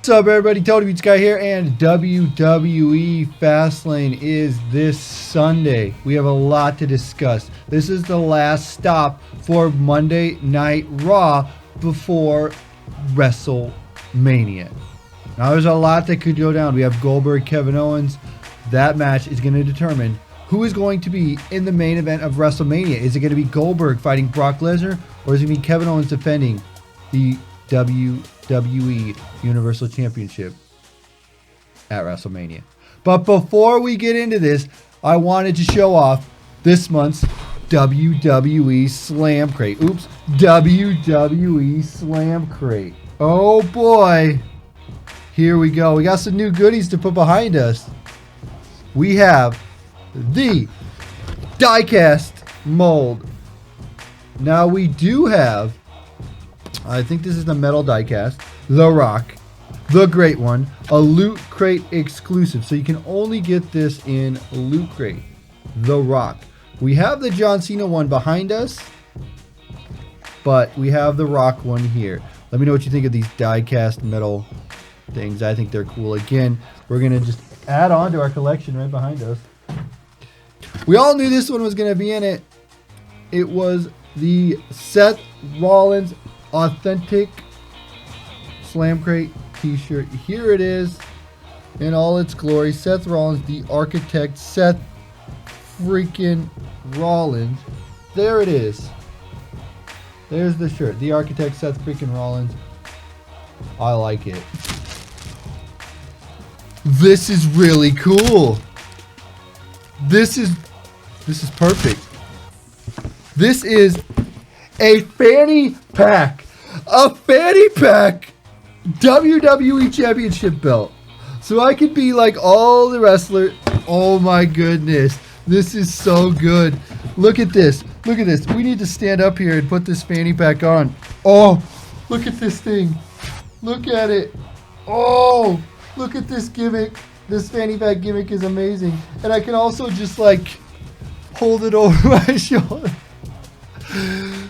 What's up, everybody? TonyPizzaGuy here, and WWE Fastlane is this Sunday. We have a lot to discuss. This is the last stop for Monday Night Raw before WrestleMania. Now, there's a lot that could go down. We have Goldberg, Kevin Owens. That match is going to determine who is going to be in the main event of WrestleMania. Is it going to be Goldberg fighting Brock Lesnar, or is it going to be Kevin Owens defending the WWE Universal Championship at WrestleMania? But before we get into this, I wanted to show off this month's WWE Slam Crate. Oops, WWE Slam Crate. Oh boy, here we go. We got some new goodies to put behind us. We have the die-cast mold. Now we do have, I think this is the metal die-cast, The Rock, the great one, a Loot Crate exclusive. So you can only get this in Loot Crate, The Rock. We have the John Cena one behind us, but we have the Rock one here. Let me know what you think of these die-cast metal things. I think they're cool. Again, we're going to just add on to our collection right behind us. We all knew this one was going to be in it. It was the Seth Rollins Authentic Slam Crate t-shirt. Here it is in all its glory. Seth Rollins, the architect, Seth freaking Rollins. There it is. There's the shirt. The architect, Seth freaking Rollins. I like it. This is really cool. This is perfect. This is a fanny pack. A fanny pack WWE Championship belt. So I could be like all the wrestlers. Oh my goodness. This is so good. Look at this. Look at this. We need to stand up here and put this fanny pack on. Oh, look at this thing. Look at it. Oh, look at this gimmick. This fanny pack gimmick is amazing. And I can also just like hold it over my shoulder.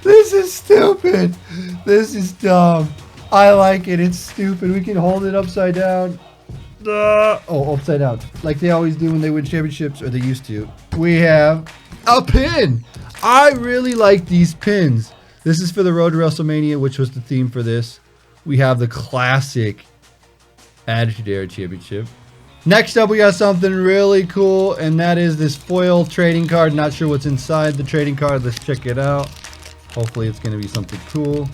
This is stupid. This is dumb. I like it. It's stupid. We can hold it upside down. Oh, upside down. Like they always do when they win championships, or they used to. We have a pin. I really like these pins. This is for the Road to WrestleMania, which was the theme for this. We have the classic Attitude Era Championship. Next up, we got something really cool, and that is this foil trading card. Not sure what's inside the trading card. Let's check it out. Hopefully it's going to be something cool.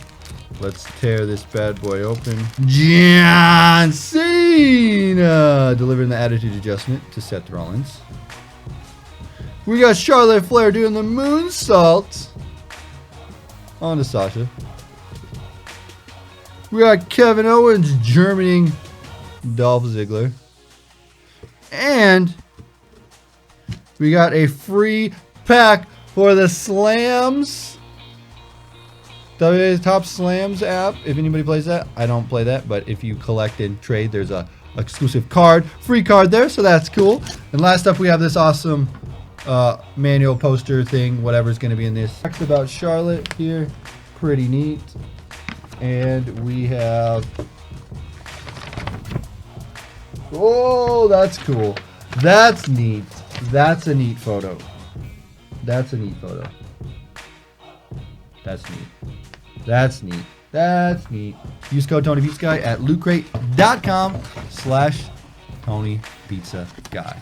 Let's tear this bad boy open. John Cena delivering the attitude adjustment to Seth Rollins. We got Charlotte Flair doing the moonsault onto Sasha. We got Kevin Owens Germaning Dolph Ziggler. And we got a free pack for the Slams. WWE's Top Slams app. If anybody plays that, I don't play that. But if you collect and trade, there's a exclusive card, free card there. So that's cool. And last up, we have this awesome manual poster thing, whatever's going to be in this. Facts about Charlotte here. Pretty neat. And we have... Oh, that's cool. That's neat. That's a neat photo. That's a neat photo. That's neat. That's neat. That's neat. Use code TonyPizzaGuy at lootcrate.com/TonyPizzaGuy.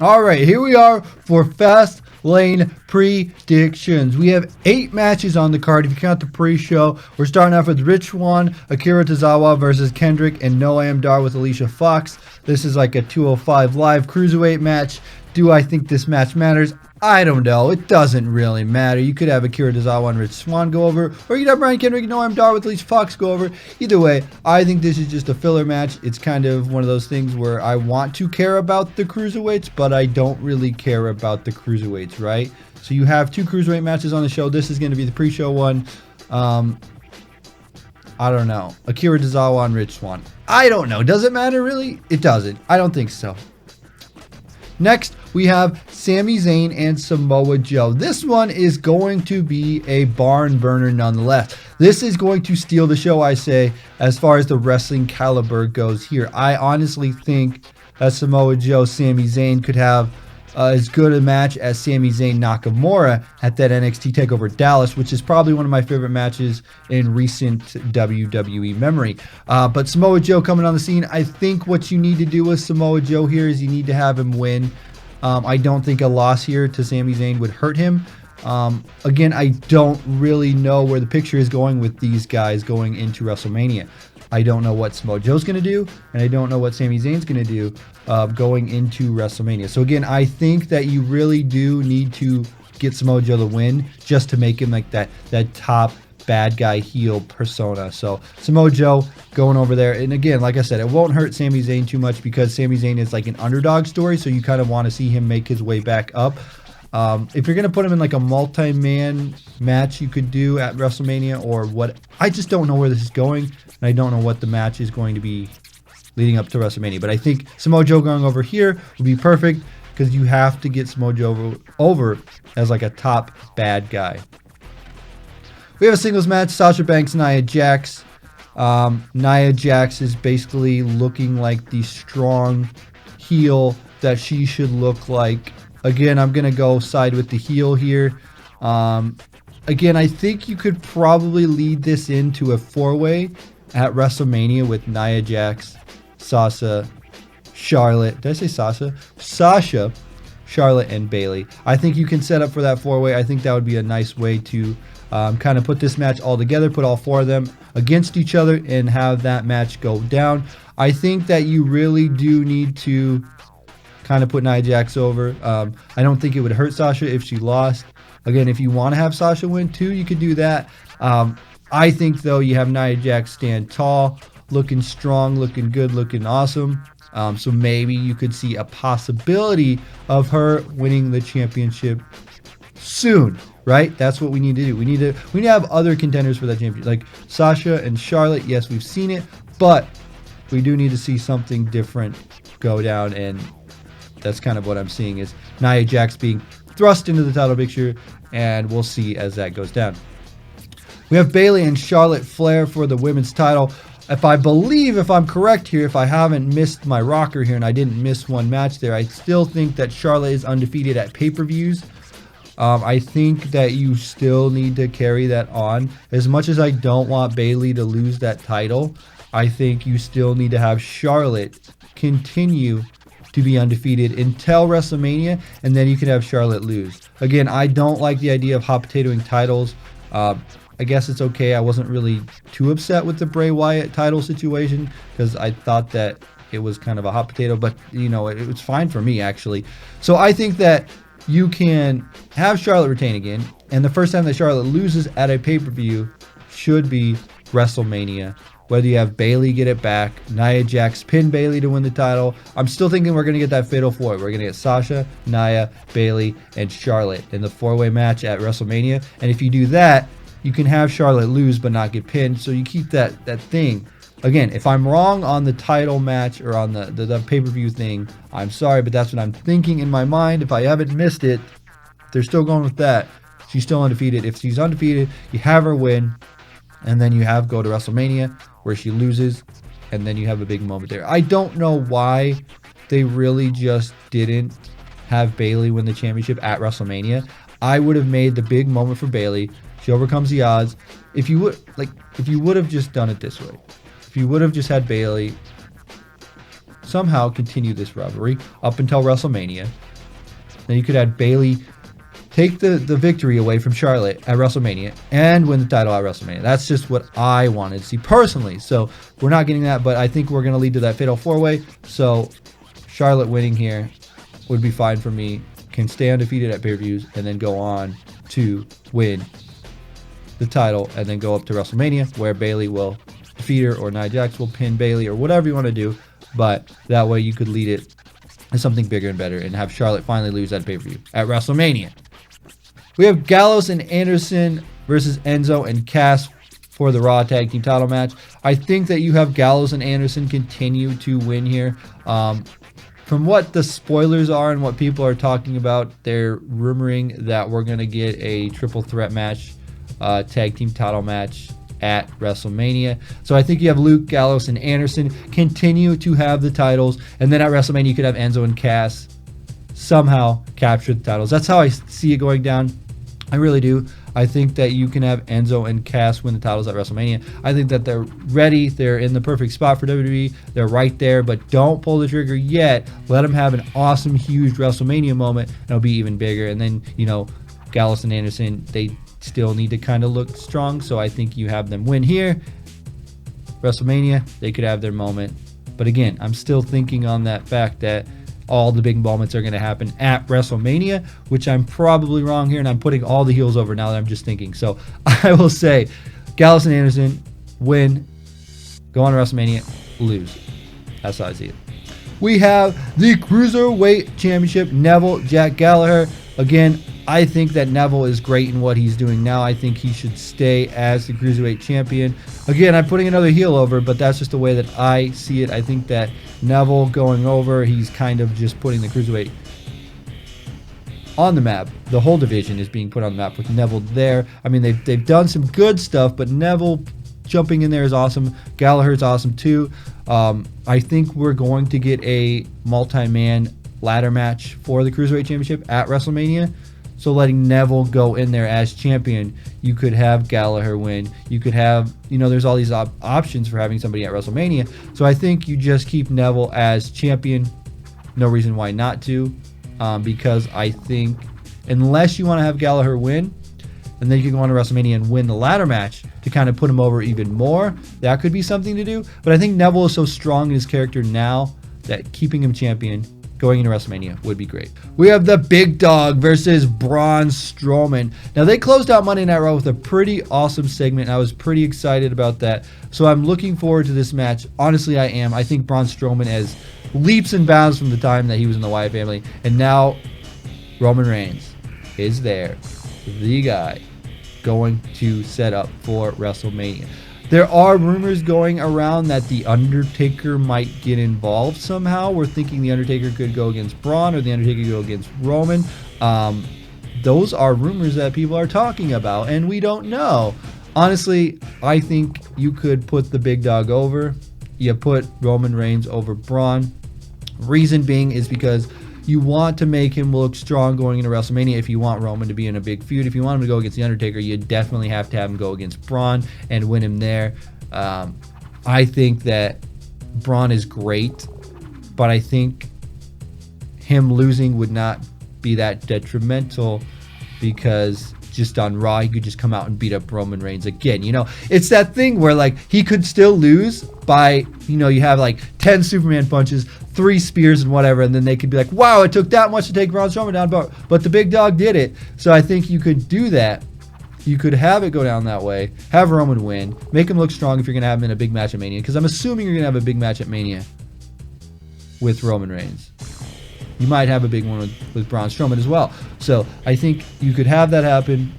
All right, here we are for Fastlane predictions. We have 8 matches on the card. If you count the pre-show, we're starting off with Rich Swann, Akira Tozawa versus Kendrick, and Noam with Alicia Fox. This is like a 205 live cruiserweight match. Do I think this match matters? I don't know. It doesn't really matter. You could have Akira Tozawa and Rich Swann go over, or you could have Brian Kendrick and Noam with Alicia Fox go over. Either way, I think this is just a filler match. It's kind of one of those things where I want to care about the cruiserweights, but I don't really care about the cruiserweights, right? So you have 2 cruiserweight matches on the show. This is going to be the pre-show one. I don't know. Akira Tozawa and Rich Swann. I don't know. Does it matter, really? It doesn't. I don't think so. Next, we have Sami Zayn and Samoa Joe. This one is going to be a barn burner nonetheless. This is going to steal the show, I say, as far as the wrestling caliber goes here. I honestly think that Samoa Joe, Sami Zayn could have as good a match as Sami Zayn Nakamura at that NXT TakeOver Dallas, which is probably one of my favorite matches in recent WWE memory. But Samoa Joe coming on the scene, I think what you need to do with Samoa Joe here is you need to have him win. I don't think a loss here to Sami Zayn would hurt him. Again, I don't really know where the picture is going with these guys going into WrestleMania. I don't know what Samoa Joe's going to do, and I don't know what Sami Zayn's going to do going into WrestleMania. So again, I think that you really do need to get Samoa Joe the win just to make him like that top bad guy heel persona. So Samoa Joe going over there, and again, like I said, it won't hurt Sami Zayn too much because Sami Zayn is like an underdog story, so you kind of want to see him make his way back up. If you're going to put him in like a multi-man match you could do at WrestleMania or what, I just don't know where this is going, and I don't know what the match is going to be leading up to WrestleMania. But I think Samoa Joe going over here would be perfect because you have to get Samoa Joe over as like a top bad guy. We have a singles match, Sasha Banks, Nia Jax. Nia Jax is basically looking like the strong heel that she should look like. Again, I'm going to go side with the heel here. Again, I think you could probably lead this into a four-way at WrestleMania with Nia Jax, Sasha, Charlotte. Did I say Sasha? Sasha, Charlotte, and Bayley. I think you can set up for that four-way. I think that would be a nice way to kind of put this match all together, put all four of them against each other, and have that match go down. I think that you really do need to kind of put Nia Jax over. I don't think it would hurt Sasha if she lost. Again, if you want to have Sasha win too, you could do that. I think, though, you have Nia Jax stand tall, looking strong, looking good, looking awesome. So maybe you could see a possibility of her winning the championship soon, right? That's what we need to do. We need to have other contenders for that championship. Like Sasha and Charlotte, yes, we've seen it, but we do need to see something different go down, and that's kind of what I'm seeing is Nia Jax being thrust into the title picture, and we'll see as that goes down. We have Bayley and Charlotte Flair for the women's title. If I'm correct here, if I haven't missed my rocker here and I didn't miss one match there, I still think that Charlotte is undefeated at pay-per-views. I think that you still need to carry that on. As much as I don't want Bayley to lose that title, I think you still need to have Charlotte continue to be undefeated until WrestleMania, and then you can have Charlotte lose. Again, I don't like the idea of hot potatoing titles. I guess it's okay. I wasn't really too upset with the Bray Wyatt title situation because I thought that it was kind of a hot potato, but it was fine for me actually. So I think that you can have Charlotte retain again, and the first time that Charlotte loses at a pay-per-view should be WrestleMania. Whether you have Bayley get it back, Nia Jax pin Bayley to win the title. I'm still thinking we're going to get that fatal four. We're going to get Sasha, Nia, Bayley, and Charlotte in the four-way match at WrestleMania. And if you do that, you can have Charlotte lose but not get pinned. So you keep that thing. Again, if I'm wrong on the title match or on the pay-per-view thing, I'm sorry, but that's what I'm thinking in my mind. If I haven't missed it, they're still going with that. She's still undefeated. If she's undefeated, you have her win, and then you have go to WrestleMania where she loses, and then you have a big moment there. I don't know why they really just didn't have Bayley win the championship at WrestleMania. I would have made the big moment for Bayley. She overcomes the odds. If you would have just done it this way, if you would have just had Bayley somehow continue this rivalry up until WrestleMania, then you could have Bayley take the victory away from Charlotte at WrestleMania and win the title at WrestleMania. That's just what I wanted to see personally. So we're not getting that, but I think we're going to lead to that fatal four-way. So Charlotte winning here would be fine for me. Can stay undefeated at pay-per-views and then go on to win the title and then go up to WrestleMania where Bayley will defeat her or Nia Jax will pin Bayley or whatever you want to do. But that way you could lead it to something bigger and better and have Charlotte finally lose that pay-per-view at WrestleMania. We have Gallows and Anderson versus Enzo and Cass for the Raw Tag Team title match. I think that you have Gallows and Anderson continue to win here. From what the spoilers are and what people are talking about, they're rumoring that we're going to get a triple threat match, tag team title match at WrestleMania. So I think you have Luke, Gallows, and Anderson continue to have the titles, and then at WrestleMania you could have Enzo and Cass somehow capture the titles. That's how I see it going down. I really do. I think that you can have Enzo and Cass win the titles at WrestleMania. I think that they're ready. They're in the perfect spot for WWE. They're right there, but don't pull the trigger yet. Let them have an awesome, huge WrestleMania moment, and it'll be even bigger. And then, Gallows and Anderson, they still need to kind of look strong, so I think you have them win here. WrestleMania, they could have their moment. But again, I'm still thinking on that fact that all the big moments are going to happen at WrestleMania, which I'm probably wrong here, and I'm putting all the heels over now that I'm just thinking. So I will say Gallows and Anderson win, go on to WrestleMania, lose. That's how I see it. We have the Cruiserweight Championship, Neville, Jack Gallagher. Again, I think that Neville is great in what he's doing now. I think he should stay as the Cruiserweight Champion. Again, I'm putting another heel over, but that's just the way that I see it. I think that Neville going over, he's kind of just putting the Cruiserweight on the map. The whole division is being put on the map with Neville there. I mean, they've done some good stuff, but Neville jumping in there is awesome. Gallagher's awesome too. I think we're going to get a multi-man ladder match for the Cruiserweight Championship at WrestleMania. So letting Neville go in there as champion, you could have Gallagher win. You could have, there's all these options for having somebody at WrestleMania. So I think you just keep Neville as champion. No reason why not to, because I think unless you want to have Gallagher win, and then you can go on to WrestleMania and win the ladder match to kind of put him over even more, that could be something to do. But I think Neville is so strong in his character now that keeping him champion going into WrestleMania would be great. We have the Big Dog versus Braun Strowman. Now, they closed out Monday Night Raw with a pretty awesome segment. I was pretty excited about that. So I'm looking forward to this match. Honestly, I am. I think Braun Strowman has leaps and bounds from the time that he was in the Wyatt family. And now Roman Reigns is there. The guy going to set up for WrestleMania. There are rumors going around that The Undertaker might get involved somehow. We're thinking The Undertaker could go against Braun or The Undertaker could go against Roman. Those are rumors that people are talking about, and we don't know. Honestly, I think you could put the Big Dog over. You put Roman Reigns over Braun. Reason being is because you want to make him look strong going into WrestleMania. If you want Roman to be in a big feud, if you want him to go against The Undertaker, you definitely have to have him go against Braun and win him there. I think that Braun is great, but I think him losing would not be that detrimental because just on Raw, he could just come out and beat up Roman Reigns again. It's that thing where he could still lose by, you have 10 Superman punches, 3 spears and whatever, and then they could be like, wow, it took that much to take Braun Strowman down, but the Big Dog did it. So I think you could do that. You could have it go down that way, have Roman win, make him look strong if you're going to have him in a big match at Mania, because I'm assuming you're going to have a big match at Mania with Roman Reigns. You might have a big one with Braun Strowman as well. So I think you could have that happen,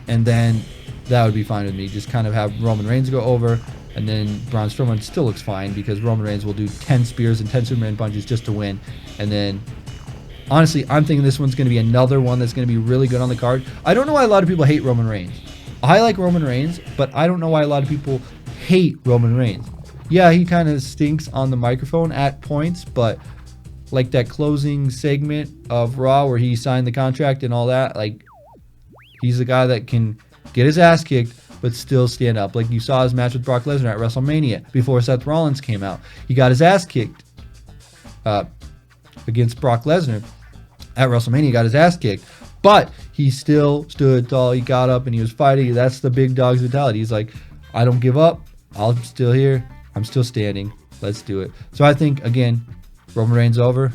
and then that would be fine with me. Just kind of have Roman Reigns go over, and then Braun Strowman still looks fine because Roman Reigns will do 10 spears and 10 Superman punches just to win. And then, honestly, I'm thinking this one's going to be another one that's going to be really good on the card. I don't know why a lot of people hate Roman Reigns. I like Roman Reigns, but I don't know why a lot of people hate Roman Reigns. Yeah, he kind of stinks on the microphone at points, but like that closing segment of Raw where he signed the contract and all that, he's the guy that can get his ass kicked but still stand up. Like you saw his match with Brock Lesnar at WrestleMania before Seth Rollins came out. He got his ass kicked against Brock Lesnar at WrestleMania. He got his ass kicked, but he still stood tall. He got up and he was fighting. That's the Big Dog's mentality. He's like, I don't give up. I'm still here. I'm still standing. Let's do it. So I think, again, Roman Reigns over.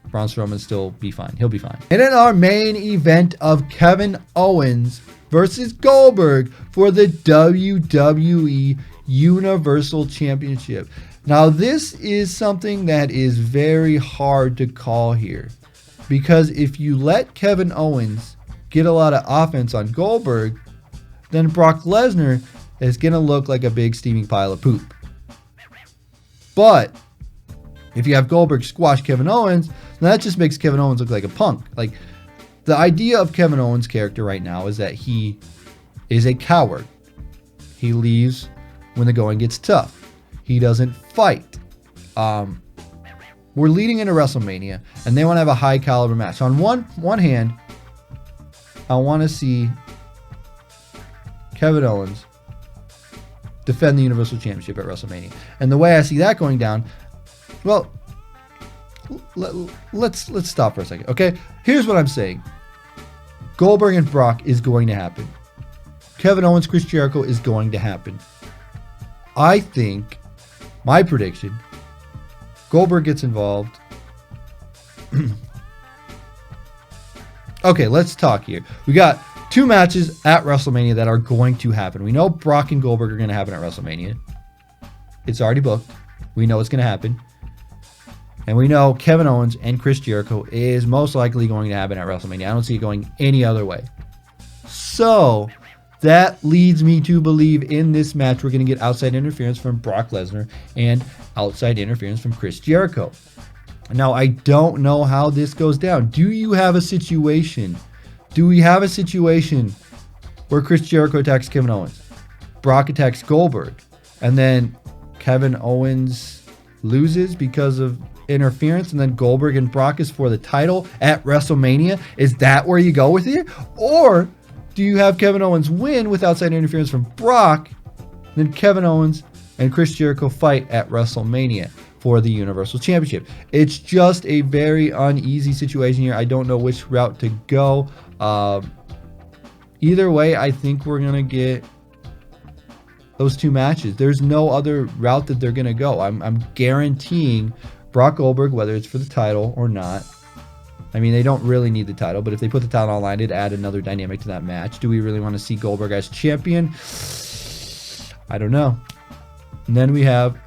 Braun Strowman still be fine. He'll be fine. And in our main event of Kevin Owens versus Goldberg for the WWE Universal Championship. Now, this is something that is very hard to call here, because if you let Kevin Owens get a lot of offense on Goldberg, then Brock Lesnar is going to look like a big steaming pile of poop. But if you have Goldberg squash Kevin Owens, then that just makes Kevin Owens look like a punk. The idea of Kevin Owens' character right now is that he is a coward. He leaves when the going gets tough. He doesn't fight. We're leading into WrestleMania, and they want to have a high caliber match. So on one hand, I want to see Kevin Owens defend the Universal Championship at WrestleMania. And the way I see that going down, well, let's stop for a second, okay? Here's what I'm saying. Goldberg and Brock is going to happen. Kevin Owens, Chris Jericho is going to happen. I think, my prediction, Goldberg gets involved. Okay, let's talk here. We got 2 matches at WrestleMania that are going to happen. We know Brock and Goldberg are going to happen at WrestleMania. It's already booked. We know it's going to happen. And we know Kevin Owens and Chris Jericho is most likely going to happen at WrestleMania. I don't see it going any other way. So that leads me to believe in this match we're going to get outside interference from Brock Lesnar and outside interference from Chris Jericho. Now, I don't know how this goes down. Do you have a situation? Do we have a situation where Chris Jericho attacks Kevin Owens, Brock attacks Goldberg, and then Kevin Owens loses because of interference, and then Goldberg and Brock is for the title at WrestleMania? Is that where you go with it? Or do you have Kevin Owens win with outside interference from Brock, then Kevin Owens and Chris Jericho fight at WrestleMania for the Universal Championship? It's just a very uneasy situation here. I don't know which route to go. Either way, I think we're going to get those 2 matches. There's no other route that they're going to go. I'm guaranteeing Brock Goldberg, whether it's for the title or not. I mean, they don't really need the title, but if they put the title online, it'd add another dynamic to that match. Do we really want to see Goldberg as champion? I don't know. And then we have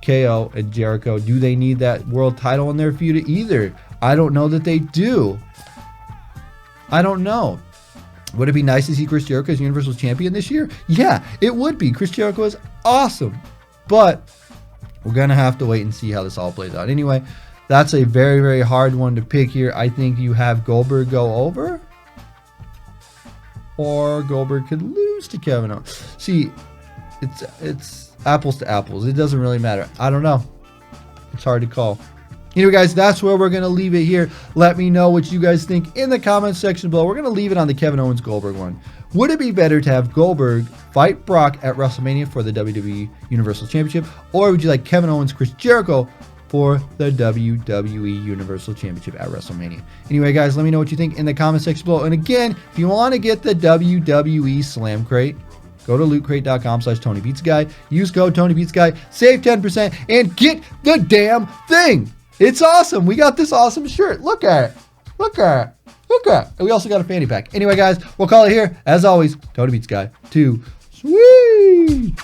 KO and Jericho. Do they need that world title in their feud either? I don't know that they do. I don't know. Would it be nice to see Chris Jericho as Universal Champion this year? Yeah, it would be. Chris Jericho is awesome. But we're going to have to wait and see how this all plays out. Anyway, that's a very, very hard one to pick here. I think you have Goldberg go over, or Goldberg could lose to Kevin Owens. See, it's apples to apples. It doesn't really matter. I don't know. It's hard to call. Anyway, guys, that's where we're going to leave it here. Let me know what you guys think in the comments section below. We're going to leave it on the Kevin Owens Goldberg one. Would it be better to have Goldberg fight Brock at WrestleMania for the WWE Universal Championship, or would you like Kevin Owens, Chris Jericho for the WWE Universal Championship at WrestleMania? Anyway, guys, let me know what you think in the comment section below. And again, if you want to get the WWE Slam Crate, go to lootcrate.com/TonyPizzaGuy. Use code TonyPizzaGuy. Save 10% and get the damn thing. It's awesome. We got this awesome shirt. Look at it. Look at it. Look at it. And we also got a fanny pack. Anyway, guys, we'll call it here. As always, TonyPizzaGuy. Too sweet.